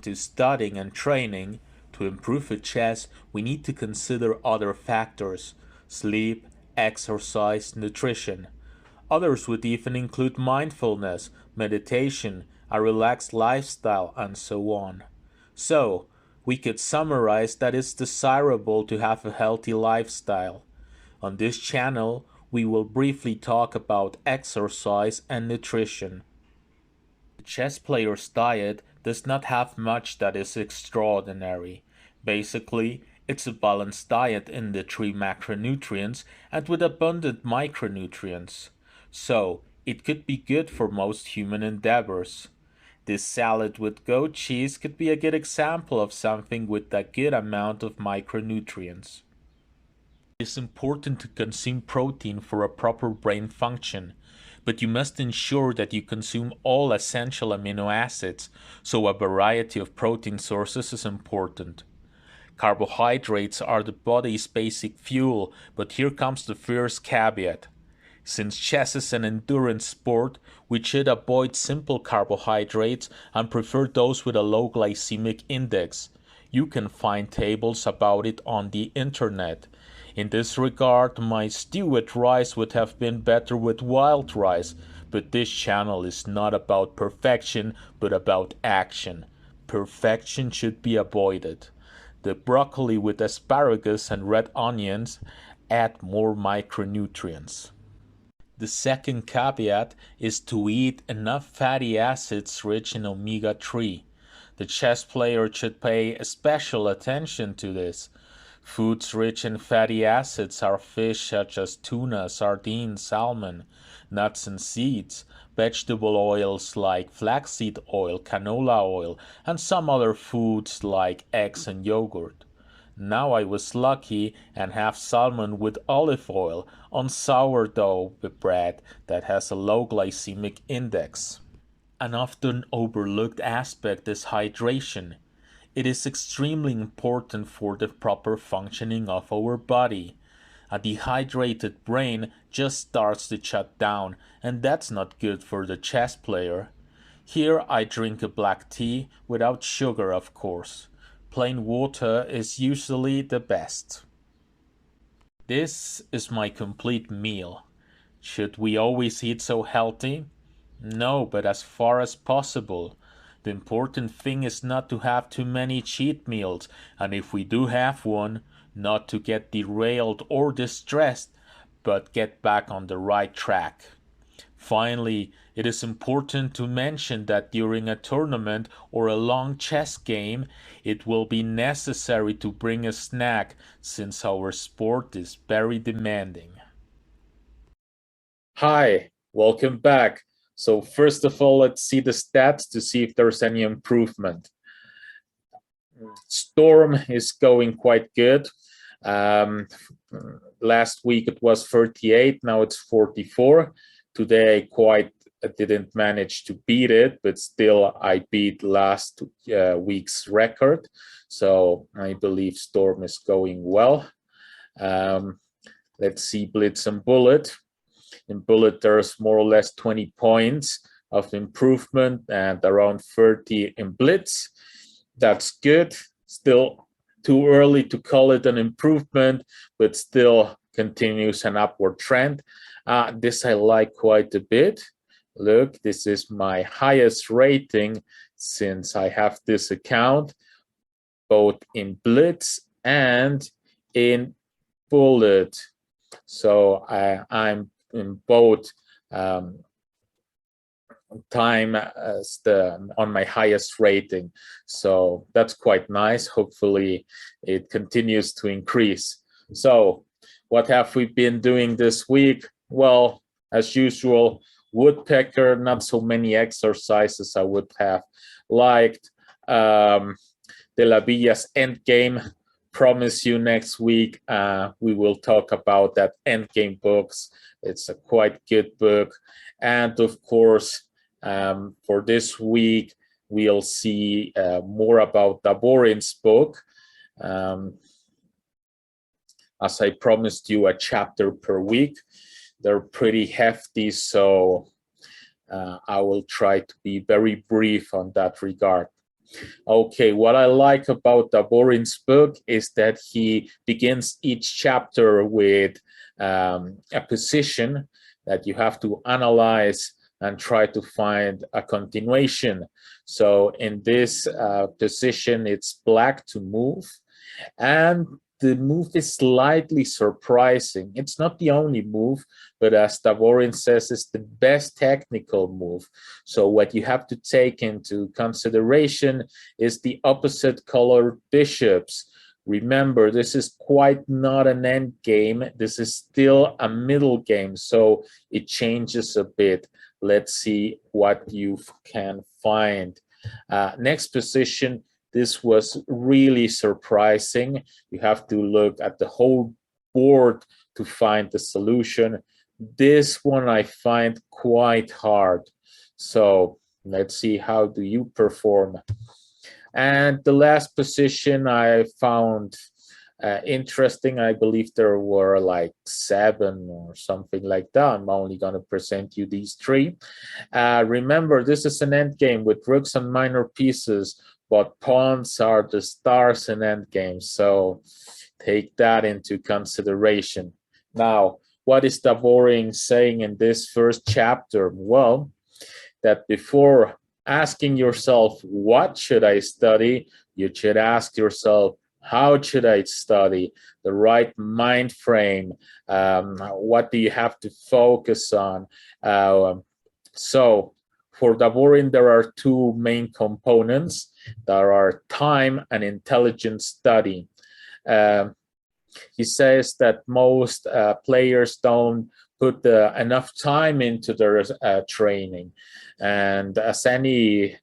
to studying and training, to improve at chess, we need to consider other factors: sleep, exercise, nutrition. Others would even include mindfulness, meditation, a relaxed lifestyle, and so on. So, we could summarize that it's desirable to have a healthy lifestyle. On this channel, we will briefly talk about exercise and nutrition. The chess player's diet does not have much that is extraordinary. Basically, it's a balanced diet in the three macronutrients and with abundant micronutrients. So, it could be good for most human endeavors. This salad with goat cheese could be a good example of something with a good amount of micronutrients. It is important to consume protein for a proper brain function, but you must ensure that you consume all essential amino acids, so a variety of protein sources is important. Carbohydrates are the body's basic fuel, but here comes the first caveat. Since chess is an endurance sport, we should avoid simple carbohydrates and prefer those with a low glycemic index. You can find tables about it on the internet. In this regard, my stew with rice would have been better with wild rice, but this channel is not about perfection, but about action. Perfection should be avoided. The broccoli with asparagus and red onions add more micronutrients. The second caveat is to eat enough fatty acids rich in omega-3. The chess player should pay special attention to this. Foods rich in fatty acids are fish such as tuna, sardines, salmon, nuts and seeds, vegetable oils like flaxseed oil, canola oil, and some other foods like eggs and yogurt. Now I was lucky and have salmon with olive oil on sourdough bread that has a low glycemic index. An often overlooked aspect is hydration. It is extremely important for the proper functioning of our body. A dehydrated brain just starts to shut down, and that's not good for the chess player. Here I drink a black tea without sugar, of course. Plain water is usually the best. This is my complete meal. Should we always eat so healthy? No, but as far as possible. The important thing is not to have too many cheat meals, and if we do have one, not to get derailed or distressed, but get back on the right track. Finally, it is important to mention that during a tournament or a long chess game, it will be necessary to bring a snack since our sport is very demanding. Hi, welcome back. So first of all, let's see the stats to see if there's any improvement. Storm is going quite good. Last week it was 38, now it's 44. Today I didn't manage to beat it, but still I beat last week's record. So I believe Storm is going well. Let's see Blitz and Bullet. In Bullet, there's more or less 20 points of improvement and around 30 in Blitz. That's good. Still too early to call it an improvement, but still continues an upward trend. This I like quite a bit. Look, this is my highest rating since I have this account, both in Blitz and in Bullet. So I'm in both time as on my highest rating, so that's quite nice. Hopefully it continues to increase. So what have we been doing this week? Well, as usual, woodpecker, not so many exercises I would have liked. De la Villa's Endgame, promise you next week we will talk about that Endgame books. It's a quite good book. And of course, for this week, we'll see more about Daborin's book. As I promised you, a chapter per week. They're pretty hefty, so I will try to be very brief on that regard. Okay, what I like about Davorin's book is that he begins each chapter with a position that you have to analyze and try to find a continuation. So in this position, it's black to move, and the move is slightly surprising. It's not the only move, but as Tavorin says, it's the best technical move. So what you have to take into consideration is the opposite colored bishops. Remember, this is quite not an end game. This is still a middle game, so it changes a bit. Let's see what you can find. Next position, this was really surprising. You have to look at the whole board to find the solution. This one I find quite hard. So let's see, how do you perform? And the last position I found interesting. I believe there were like 7 or something like that. I'm only going to present you these 3. Remember, this is an endgame with rooks and minor pieces, but pawns are the stars in endgames. So take that into consideration. Now, what is Davorin saying in this first chapter? Well, that before asking yourself, what should I study? You should ask yourself, how should I study? The right mind frame. What do you have to focus on? So for Davorin, there are 2 main components. There are time and intelligent study. He says that most players don't put enough time into their training. And as any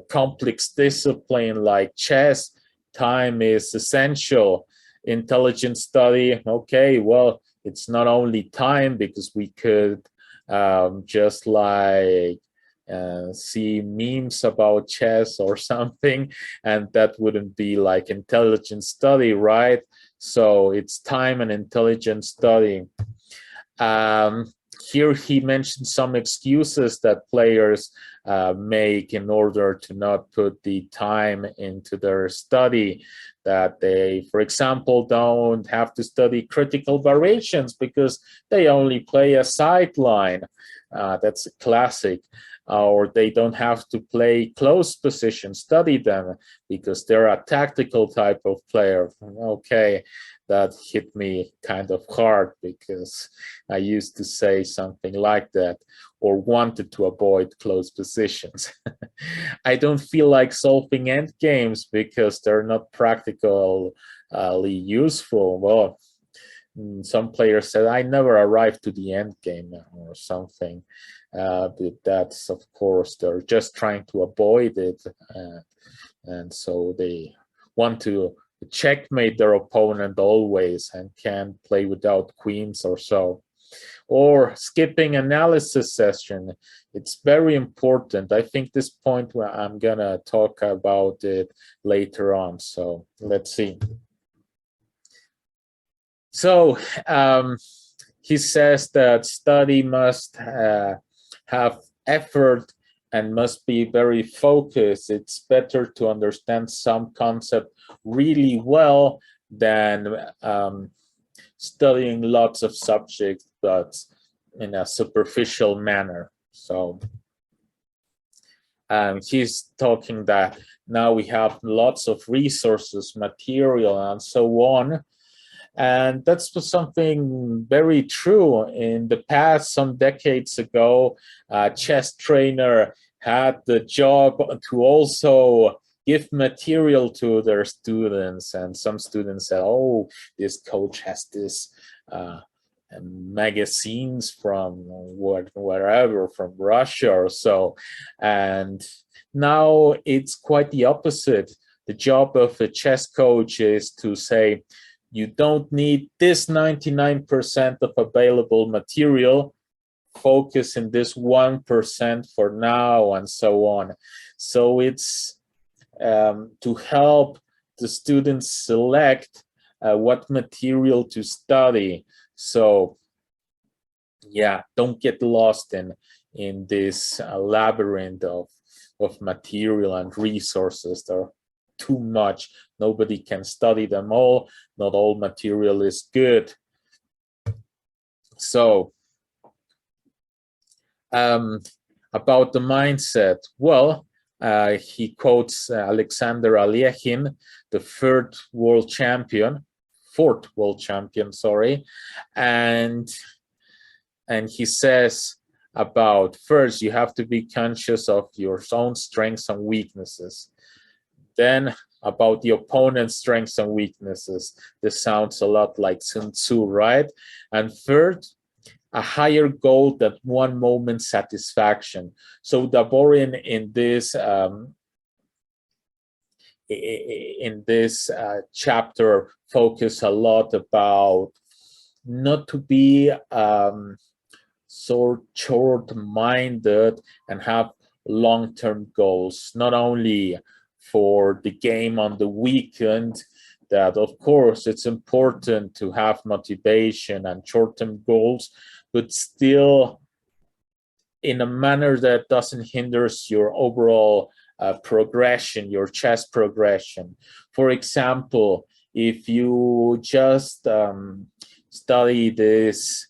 complex discipline like chess, time is essential. Intelligent study, okay, well, it's not only time, because we could just like see memes about chess or something, and that wouldn't be like intelligent study, right? So it's time and intelligent study. Here he mentioned some excuses that players make in order to not put the time into their study. That they, for example, don't have to study critical variations because they only play a sideline. That's a classic. Or they don't have to play close position, study them, because they're a tactical type of player. Okay, that hit me kind of hard, because I used to say something like that, or wanted to avoid close positions. I don't feel like solving end games because they're not practically useful. Well, some players said, I never arrived to the end game or something. But that's, of course, they're just trying to avoid it. And so they want to checkmate their opponent always and can't play without queens or so. Or skipping analysis session. It's very important. I think this point where I'm going to talk about it later on. So let's see. So he says that study must have effort and must be very focused. It's better to understand some concept really well than studying lots of subjects, but in a superficial manner. So he's talking that now we have lots of resources, material, and so on. And that's something very true. In the past, some decades ago, a chess trainer had the job to also give material to their students. And some students said, oh, this coach has this magazines from wherever, from Russia or so. And now it's quite the opposite. The job of a chess coach is to say, you don't need this 99% of available material. Focus in this 1% for now, and so on. So it's to help the students select what material to study. So yeah, don't get lost in this labyrinth of material and resources. There are too much. Nobody can study them all. Not all material is good. So about the mindset, well, he quotes Alexander Alekhine, the fourth world champion, sorry, and he says about, first, you have to be conscious of your own strengths and weaknesses. Then about the opponent's strengths and weaknesses. This sounds a lot like Sun Tzu, right? And third, a higher goal than one moment's satisfaction. So Davorin in this chapter focus a lot about not to be so short-minded and have long-term goals, not only for the game on the weekend, that of course it's important to have motivation and short-term goals, but still in a manner that doesn't hinder your overall progression, your chess progression. For example, if you just study this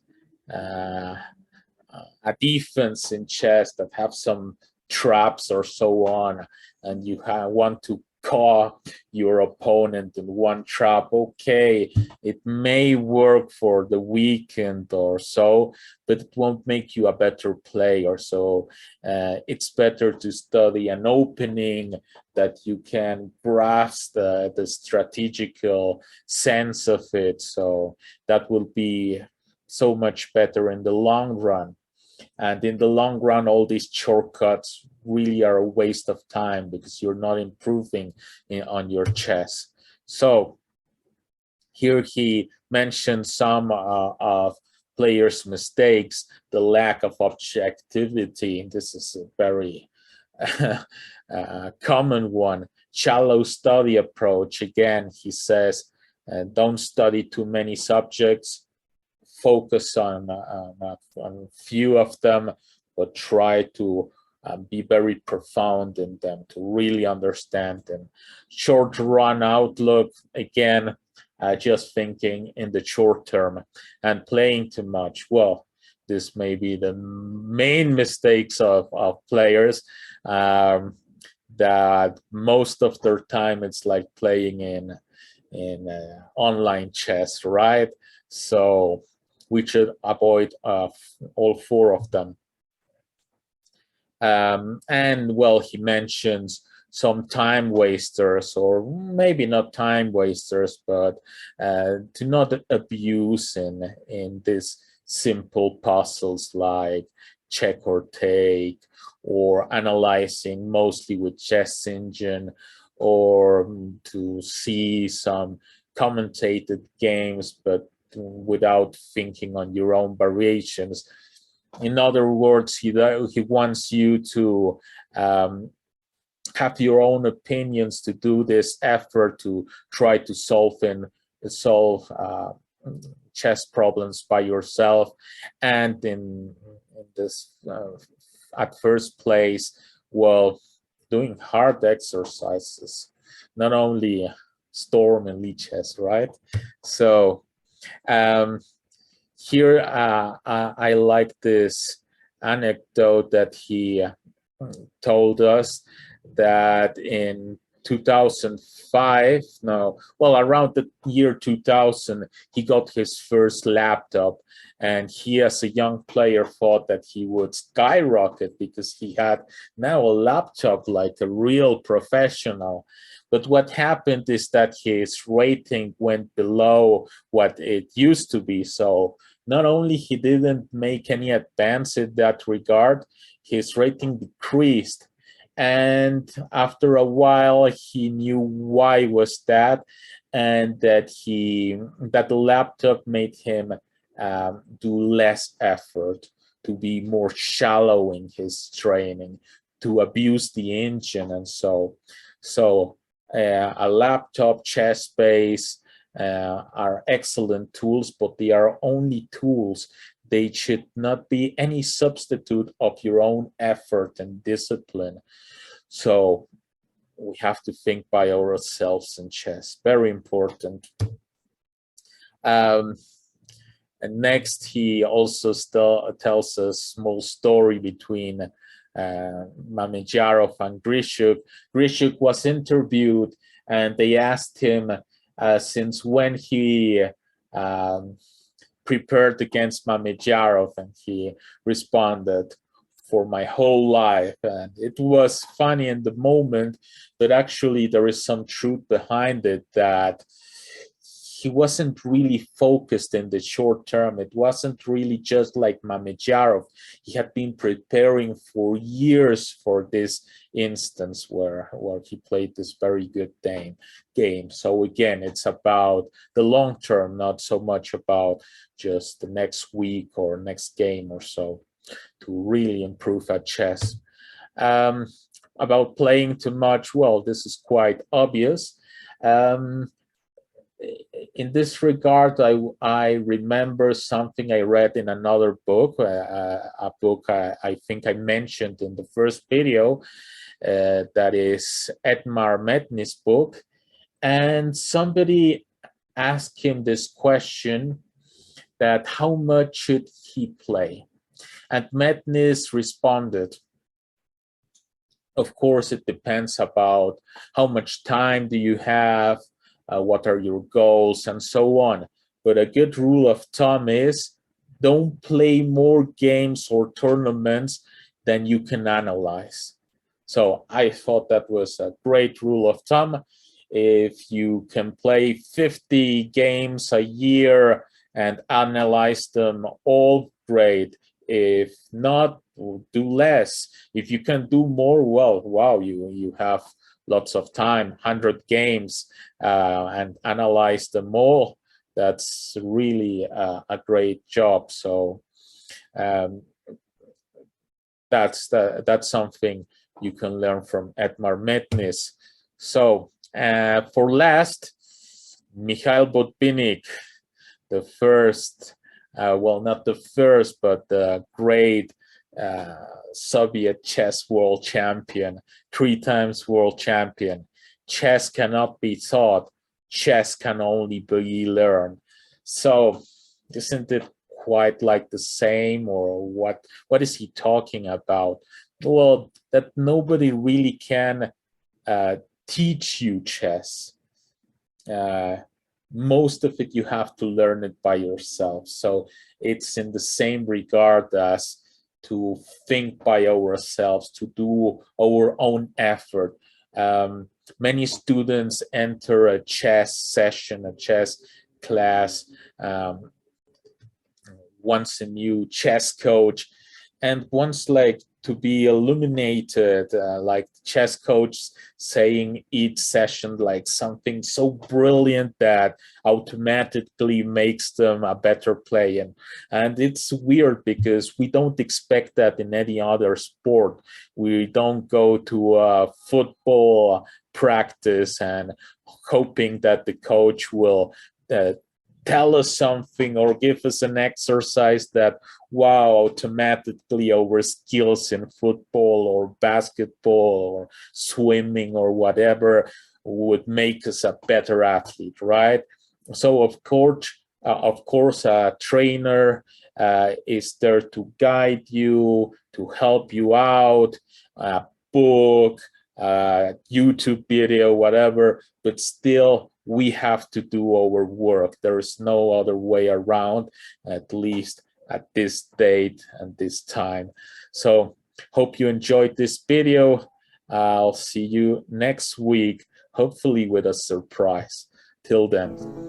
a defense in chess that have some traps or so on, and you want to caught your opponent in one trap, okay, it may work for the weekend or so, but it won't make you a better player. So it's better to study an opening that you can grasp the strategical sense of it. So that will be so much better in the long run. And in the long run, all these shortcuts really are a waste of time because you're not improving on your chess. So here he mentions some of players' mistakes, the lack of objectivity. This is a very common one. Shallow study approach. Again, he says, don't study too many subjects. Focus on a few of them, but try to be very profound in them to really understand them. Short run outlook, again, just thinking in the short term and playing too much. Well, this may be the main mistakes of players, that most of their time it's like playing in online chess, right? So we should avoid all four of them. And well, he mentions some time wasters, or maybe not time wasters, but to not abuse in these simple puzzles like check or take, or analyzing mostly with chess engine, or to see some commentated games, but without thinking on your own variations. In other words, he wants you to have your own opinions, to do this effort to try to solve chess problems by yourself. And in this, at first place, well, doing hard exercises, not only Storm and Lichess, right? So here I like this anecdote that he told us, that in 2005, around the year 2000, he got his first laptop, and he, as a young player, thought that he would skyrocket because he had now a laptop like a real professional. But what happened is that his rating went below what it used to be. So not only he didn't make any advance in that regard, his rating decreased. And after a while, he knew why was that, and that the laptop made him do less effort, to be more shallow in his training, to abuse the engine, and so a laptop, chess base are excellent tools, but they are only tools. They should not be any substitute of your own effort and discipline. So we have to think by ourselves in chess. Very important. And next, he also still tells a small story between Mamedyarov and Grishuk. Grishuk was interviewed, and they asked him since when he prepared against Mamedyarov, and he responded, "For my whole life." And it was funny in the moment, but actually there is some truth behind it, that he wasn't really focused in the short term. It wasn't really just like Mamedyarov. He had been preparing for years for this instance where he played this very good game. So again, it's about the long term, not so much about just the next week or next game or so, to really improve at chess. About playing too much, well, this is quite obvious. In this regard, I remember something I read in another book, a book I think I mentioned in the first video, that is Edmar Metny's book. And somebody asked him this question, that how much should he play? And Metnis responded, of course, it depends about how much time do you have, what are your goals, and so on. But a good rule of thumb is don't play more games or tournaments than you can analyze. So I thought that was a great rule of thumb. If you can play 50 games a year and analyze them all, great. If not, do less. If you can do more, well, wow, you have lots of time, 100 games, and analyze them all. That's really a great job. So that's something you can learn from Edmar Metnis. So for last, Mikhail Botvinnik, the first, well, not the first, but the great Soviet chess world champion, 3 times world champion. Chess cannot be taught. Chess can only be learned. So isn't it quite like the same, or what is he talking about? Well, that nobody really can teach you chess. Most of it you have to learn it by yourself. So it's in the same regard as to think by ourselves, to do our own effort. Many students enter a chess session, a chess class, wants a new chess coach, and wants like to be illuminated, like the chess coach saying each session like something so brilliant that automatically makes them a better player. And it's weird because we don't expect that in any other sport. We don't go to a football practice and hoping that the coach will tell us something or give us an exercise that, wow, automatically our skills in football or basketball or swimming or whatever would make us a better athlete, right? So of course, a trainer is there to guide you, to help you out, a book, YouTube video, whatever, but still we have to do our work. There is no other way around, at least at this date and this time. So hope you enjoyed this video. I'll see you next week, hopefully with a surprise. Till then.